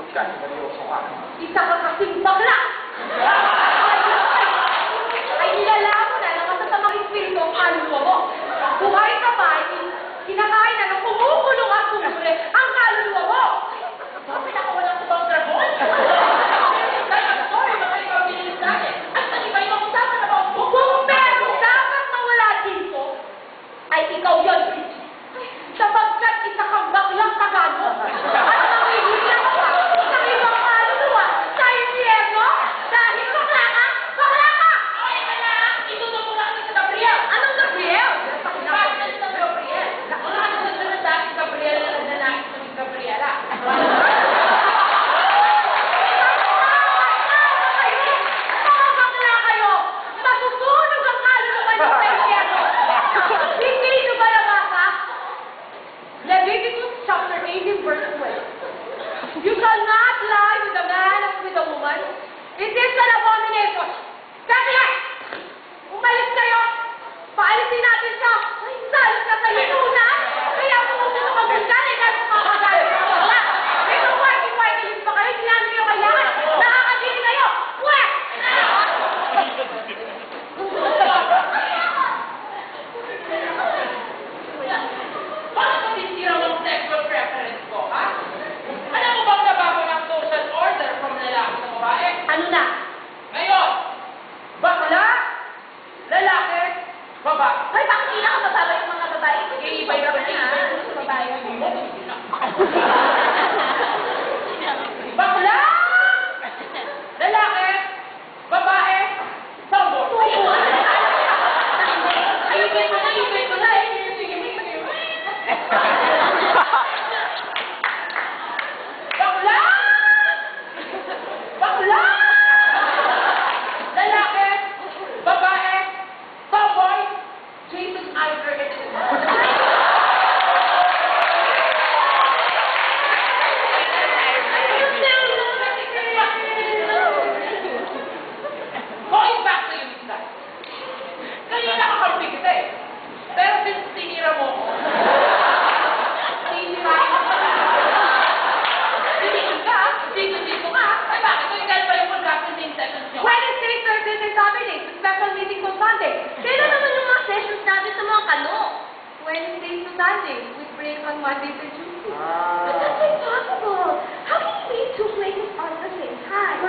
Kahit seryoso ka. Isa ka kasing bakla! Ay nilalaman na ng masasamang espiritu ang kaluluwa mo. Buhay ka pa, kinakain na ng kumukulong at kumure ang kaluluwa mo. Bakit ako walang subang dragon? Dahil ang story mga ikaw pinilis natin at nag-iba yung usapan na ba ang buko? Pero dapat mawala dito ay ikaw yun, Richie. Sapagkat isa kang baklang kagano at nangihilang ka sa ibang kaluluwa sa impyerno dahil bakla ka! Bakla ka! Ay, wala! Itututo na kami sa Gabriel! Anong Gabriel? Bakit sa Gabriel? Wala ka naman sa dati Gabriel na lalaki sa Gabriela. Mga bakla kayo! Masusunog ang kaluluwa niyo sa impyerno! Hindi nyo ba nabasa? Leviticus chapter 18 verse 12. You shall not lie with a man or with a woman. It is an abomination. Kaya, umalis kayo. Paalisin natin siya. Ay, salit na kayo muna. Kaya pumunta ka bulkan eh, dahil makakagalit ka wala. Ito, whitey-whitey pa kayo. Sinabi nyo kaya. Nakakagili kayo. Wet! Bakit mo tinitira mo ang sexual preference ko, ha? Alam mo bang nabago ng social order from lalaki sa babae? Ano na? Ngayon, bakla, lalaki, babae. Ay, bakit hindi na kabababa yung mga babae? Iibay ka ba niya? Sa babae. Bakla, lalaki, babae, tomboy. Ayubay mo na, ayubay mo na. Bakla! Bakla! Lalaki, babae, tomboy, Jason Iver. Going back to you, Lisa. Kanina nakakampi kita eh. Pero since tinira mo ko, tinirahin mo pala. Tinigil ka, dito ka. Ay bakit? Kung ikaw pa yung mag-practicing sessions nyo. Wednesday, Thursdays, and Saturdays. Special meeting on Sunday. Kailan naman yung mga sessions natin sa mga kano? Wednesdays to Sundays. With break on Mondays and Tuesdays. But that's impossible. How can you be in two places at the same time?